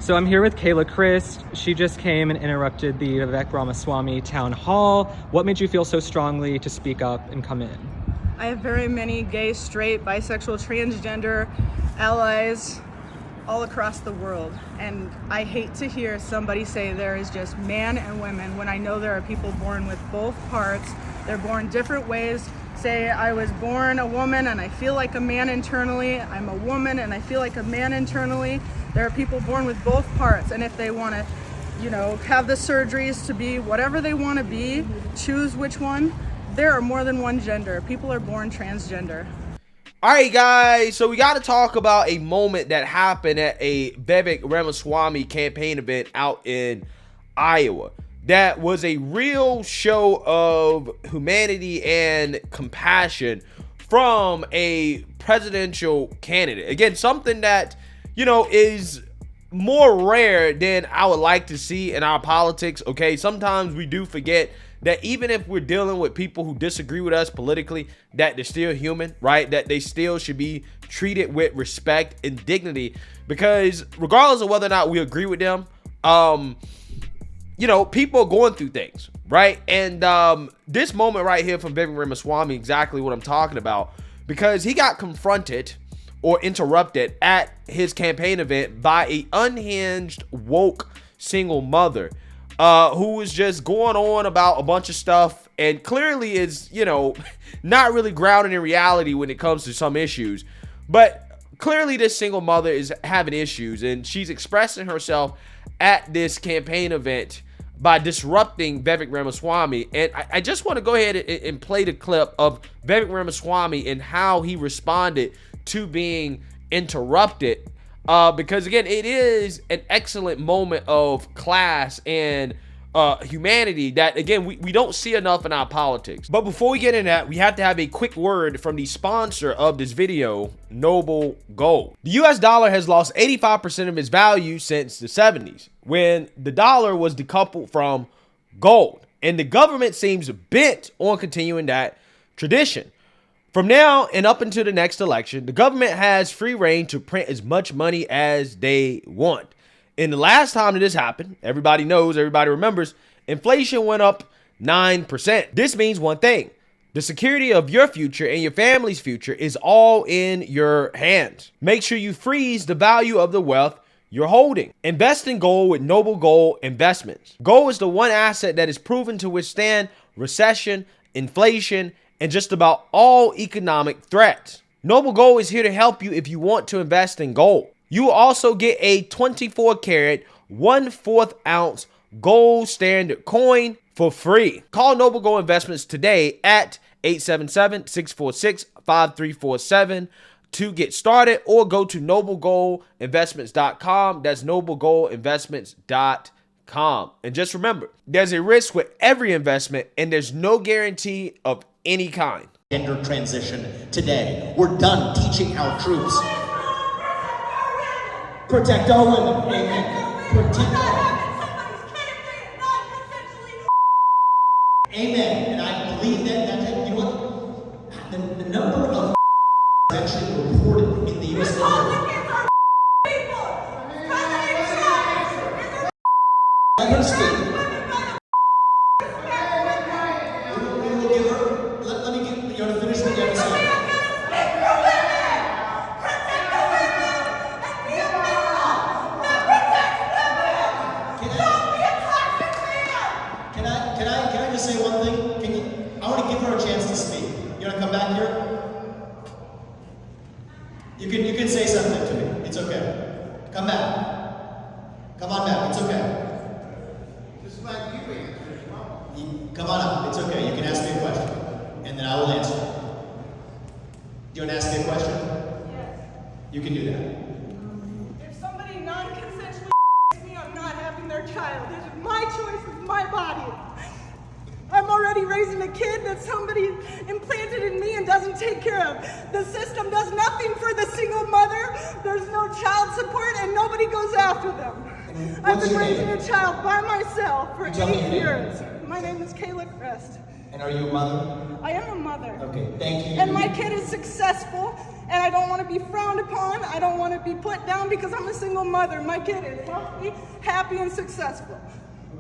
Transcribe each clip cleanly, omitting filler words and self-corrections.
So I'm here with Kayla Christ. She just came and interrupted the Vivek Ramaswamy town hall. What made you feel so strongly to speak up and come in? I have very many gay, straight, bisexual, transgender allies all across the world. And I hate to hear somebody say there is just man and women when I know there are people born with both parts. They're born different ways. Say I was born a woman and I feel like a man internally. I'm a woman and I feel like a man internally. There are people born with both parts, and if they want to, have the surgeries to be whatever they want to be, choose which one. There are more than one gender. People are born transgender. All right, guys, so we got to talk about a moment that happened at a Vivek Ramaswamy campaign event out in Iowa. That was a real show of humanity and compassion from a presidential candidate. Again, something that is more rare than I would like to see in our politics, okay? Sometimes we do forget that even if we're dealing with people who disagree with us politically, that they're still human, right? That they still should be treated with respect and dignity, because regardless of whether or not we agree with them, people are going through things, right? And this moment right here from Vivek Ramaswamy, exactly what I'm talking about, because he got confronted or interrupted at his campaign event by a unhinged, woke single mother who was just going on about a bunch of stuff and clearly is, not really grounded in reality when it comes to some issues. But clearly this single mother is having issues, and she's expressing herself at this campaign event by disrupting Vivek Ramaswamy. And I just want to go ahead and play the clip of Vivek Ramaswamy and how he responded to being interrupted, because again, it is an excellent moment of class and humanity that, again, we don't see enough in our politics. But before we get into that, we have to have a quick word from the sponsor of this video, Noble Gold. The US dollar has lost 85% of its value since the 70s, when the dollar was decoupled from gold, and the government seems bent on continuing that tradition. From now and up until the next election, the government has free reign to print as much money as they want. And the last time that this happened, everybody knows, everybody remembers, inflation went up 9%. This means one thing: the security of your future and your family's future is all in your hands. Make sure you freeze the value of the wealth you're holding. Invest in gold with Noble Gold Investments. Gold is the one asset that is proven to withstand recession, inflation, and just about all economic threats. Noble Gold is here to help you if you want to invest in gold. You will also get a 24 karat, 1/4 ounce gold standard coin for free. Call Noble Gold Investments today at 877-646-5347 to get started, or go to noblegoldinvestments.com. That's noblegoldinvestments.com. And just remember, there's a risk with every investment, and there's no guarantee of any kind. Gender transition today. We're done teaching our troops. Protect our women. Amen. Protect our women. Amen. And I believe that, the number of actually reported in the U.S. Let her speak. You can say something to me. It's okay. Come back. Come on back. It's okay. Just like you answered, come on up. It's okay. You can ask me a question, and then I will answer. Do you want to ask me a question? Yes. You can do that. If somebody non-consensually me, I'm not having their child. It is my choice. It's my body. I'm already raising a kid that somebody implanted in me and doesn't take care of. The system does nothing for the single mother. There's no child support, and nobody goes after them. I've been raising a child by myself for 8 years. My name is Kayla Christ. And are you a mother? I am a mother. Okay, thank you. And my kid is successful, and I don't want to be frowned upon. I don't want to be put down because I'm a single mother. My kid is healthy, happy, and successful.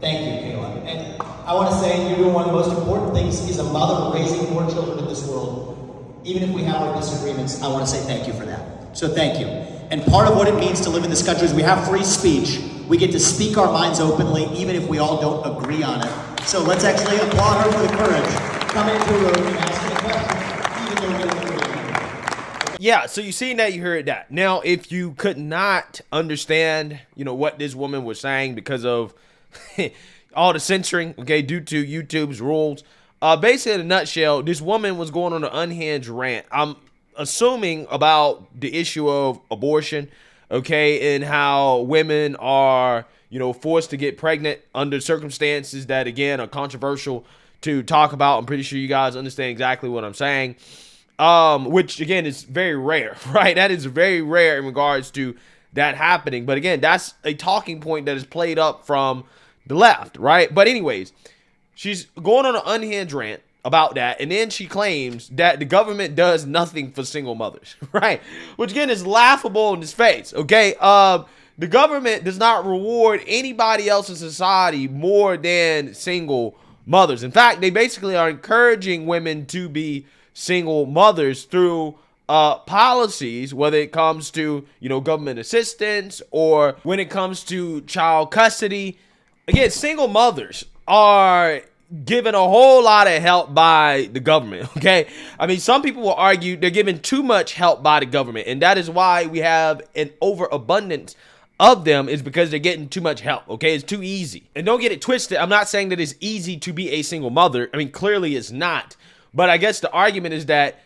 Thank you, Kayla. And I want to say you're doing one of the most important things is a mother raising more children in this world. Even if we have our disagreements, I want to say thank you for that. So thank you. And part of what it means to live in this country is we have free speech. We get to speak our minds openly, even if we all don't agree on it. So let's actually applaud her for the courage coming into a room and asking a question, even though we don't agree on it. Yeah, so you seen that, you heard that. Now, if you could not understand, what this woman was saying because of all the censoring, okay, due to YouTube's rules, basically in a nutshell, this woman was going on an unhinged rant. I'm assuming about the issue of abortion, okay, and how women are, forced to get pregnant under circumstances that, again, are controversial to talk about. I'm pretty sure you guys understand exactly what I'm saying, which, again, is very rare, right? That is very rare in regards to that happening. But, again, that's a talking point that is played up from the left, right? But anyways, she's going on an unhinged rant about that, and then she claims that the government does nothing for single mothers, right? Which, again, is laughable in his face, okay? The government does not reward anybody else in society more than single mothers. In fact, they basically are encouraging women to be single mothers through policies, whether it comes to, government assistance or when it comes to child custody. Again, single mothers are given a whole lot of help by the government, okay? I mean, some people will argue they're given too much help by the government, and that is why we have an overabundance of them, is because they're getting too much help, okay? It's too easy. And don't get it twisted. I'm not saying that it's easy to be a single mother. I mean, clearly it's not. But I guess the argument is that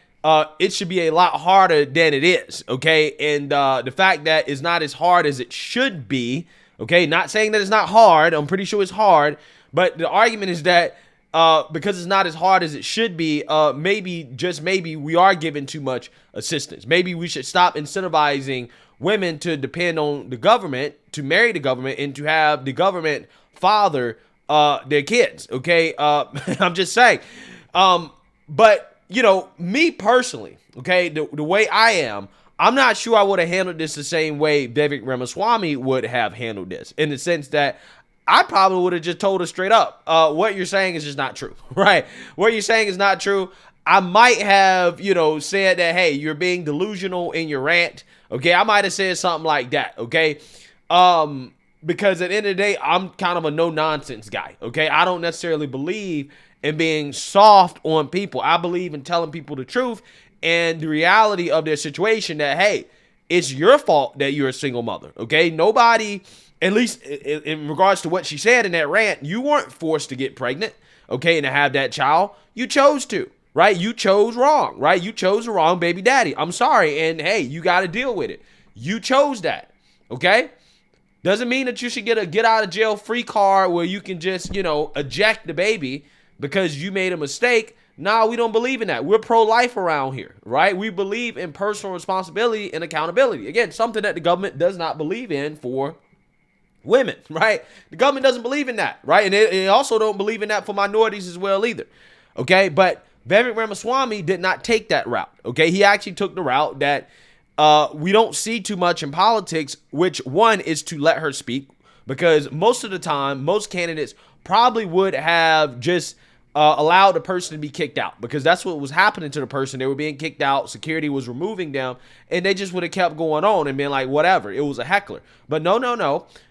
it should be a lot harder than it is, okay? And the fact that it's not as hard as it should be, okay? Not saying that it's not hard. I'm pretty sure it's hard. But the argument is that because it's not as hard as it should be, maybe, just maybe, we are giving too much assistance. Maybe we should stop incentivizing women to depend on the government, to marry the government, and to have the government father their kids, okay? I'm just saying. But, me personally, okay, the way I am, I'm not sure I would have handled this the same way Vivek Ramaswamy would have handled this, in the sense that I probably would have just told her straight up, what you're saying is just not true, right? What you're saying is not true. I might have, said that, hey, you're being delusional in your rant, okay? I might have said something like that, okay? Because at the end of the day, I'm kind of a no-nonsense guy, okay? I don't necessarily believe in being soft on people. I believe in telling people the truth and the reality of their situation, that, hey, it's your fault that you're a single mother, okay? Nobody, at least in regards to what she said in that rant, you weren't forced to get pregnant, okay, and to have that child. You chose to, right? You chose wrong, right? You chose the wrong baby daddy. I'm sorry, and hey, you got to deal with it. You chose that, okay? Doesn't mean that you should get a get out of jail free card where you can just, eject the baby because you made a mistake. No, we don't believe in that. We're pro-life around here, right? We believe in personal responsibility and accountability. Again, something that the government does not believe in for women, right? The government doesn't believe in that, right? And they also don't believe in that for minorities as well either, okay? But Vivek Ramaswamy did not take that route, okay? He actually took the route that we don't see too much in politics, which one is to let her speak, because most of the time, most candidates probably would have just allowed the person to be kicked out, because that's what was happening to the person. They were being kicked out. Security was removing them, and they just would have kept going on and been like, whatever. It was a heckler. But no.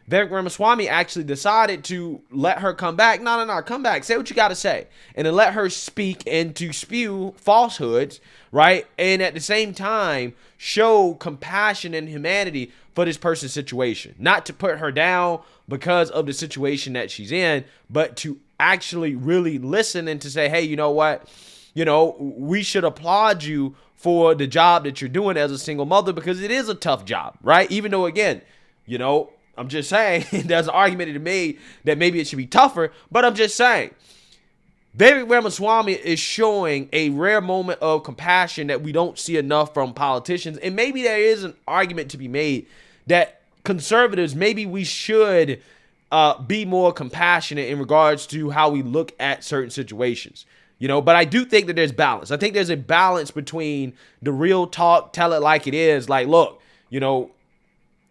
Vivek Ramaswamy actually decided to let her come back. No, come back. Say what you got to say. And then let her speak and to spew falsehoods, right? And at the same time, show compassion and humanity for this person's situation. Not to put her down because of the situation that she's in, but to actually really listen and to say, hey, you know what? We should applaud you for the job that you're doing as a single mother, because it is a tough job, right? Even though, again, I'm just saying, there's an argument to be made that maybe it should be tougher, but I'm just saying, Vivek Ramaswamy is showing a rare moment of compassion that we don't see enough from politicians. And maybe there is an argument to be made that conservatives, maybe we should be more compassionate in regards to how we look at certain situations. But I do think that there's balance. I think there's a balance between the real talk, tell it like it is. Like, look, you're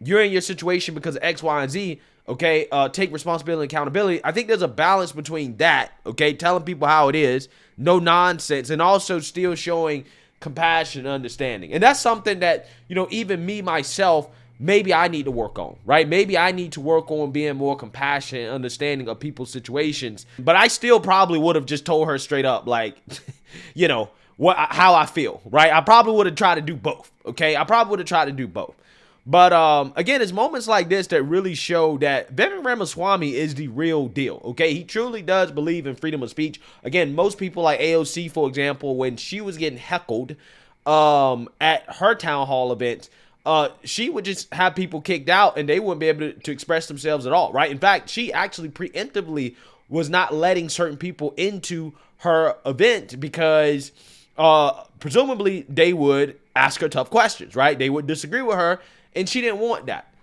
in your situation because of X, Y, and Z. Okay, take responsibility and accountability. I think there's a balance between that, okay, telling people how it is, no nonsense, and also still showing compassion and understanding. And that's something that, even me, myself, maybe I need to work on, right? Maybe I need to work on being more compassionate and understanding of people's situations. But I still probably would have just told her straight up, like, how I feel, right? I probably would have tried to do both, okay? I probably would have tried to do both. But again, it's moments like this that really show that Vivek Ramaswamy is the real deal, okay? He truly does believe in freedom of speech. Again, most people like AOC, for example, when she was getting heckled at her town hall events, she would just have people kicked out and they wouldn't be able to express themselves at all, right? In fact, she actually preemptively was not letting certain people into her event because presumably they would ask her tough questions, right? They would disagree with her. And she didn't want that.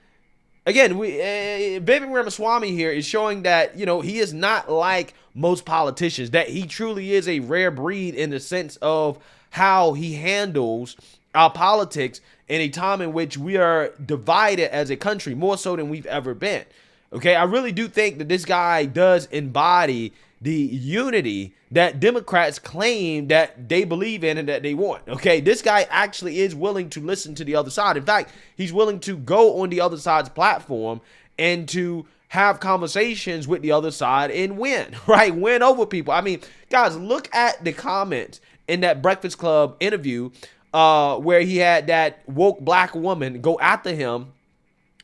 Again, Vivek Ramaswamy here is showing that, he is not like most politicians, that he truly is a rare breed in the sense of how he handles our politics in a time in which we are divided as a country, more so than we've ever been. Okay, I really do think that this guy does embody the unity that Democrats claim that they believe in and that they want. Okay, this guy actually is willing to listen to the other side. In fact, he's willing to go on the other side's platform and to have conversations with the other side and win, right? Win over people. I mean, guys, look at the comments in that Breakfast Club interview where he had that woke black woman go after him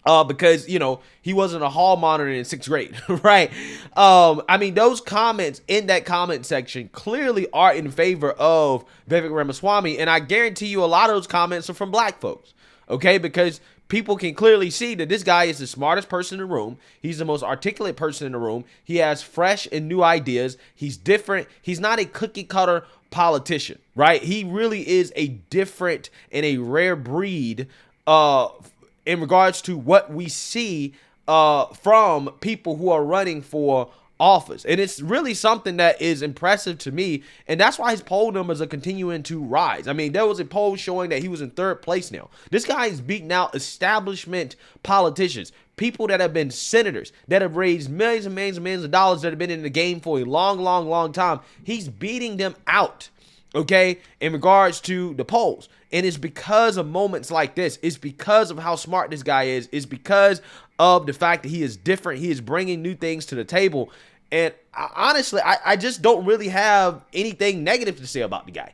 because, he wasn't a hall monitor in 6th grade, right? I mean, those comments in that comment section clearly are in favor of Vivek Ramaswamy, and I guarantee you a lot of those comments are from black folks, okay? Because people can clearly see that this guy is the smartest person in the room. He's the most articulate person in the room. He has fresh and new ideas. He's different. He's not a cookie cutter politician, right? He really is a different and a rare breed in regards to what we see from people who are running for office. And it's really something that is impressive to me. And that's why his poll numbers are continuing to rise. I mean, there was a poll showing that he was in 3rd place now. This guy is beating out establishment politicians, people that have been senators, that have raised millions and millions and millions of dollars, that have been in the game for a long, long, long time. He's beating them out, okay, in regards to the polls. And it's because of moments like this. It's because of how smart this guy is. It's because of the fact that he is different. He is bringing new things to the table. And honestly, I just don't really have anything negative to say about the guy.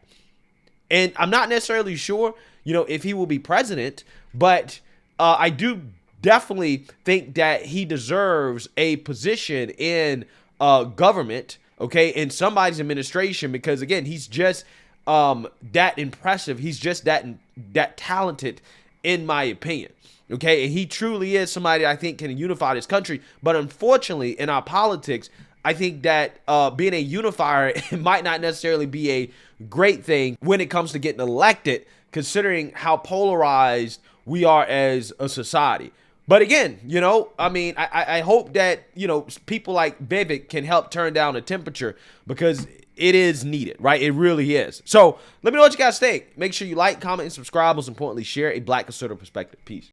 And I'm not necessarily sure, if he will be president, but I do definitely think that he deserves a position in government, okay, in somebody's administration, because again, he's just that impressive. He's just that talented, in my opinion. Okay, and he truly is somebody I think can unify this country. But unfortunately, in our politics, I think that being a unifier it might not necessarily be a great thing when it comes to getting elected, considering how polarized we are as a society. But again, I hope that, people like Vivek can help turn down the temperature, because it is needed, right? It really is. So let me know what you guys think. Make sure you like, comment, and subscribe. Most importantly, share a Black conservative perspective. Peace.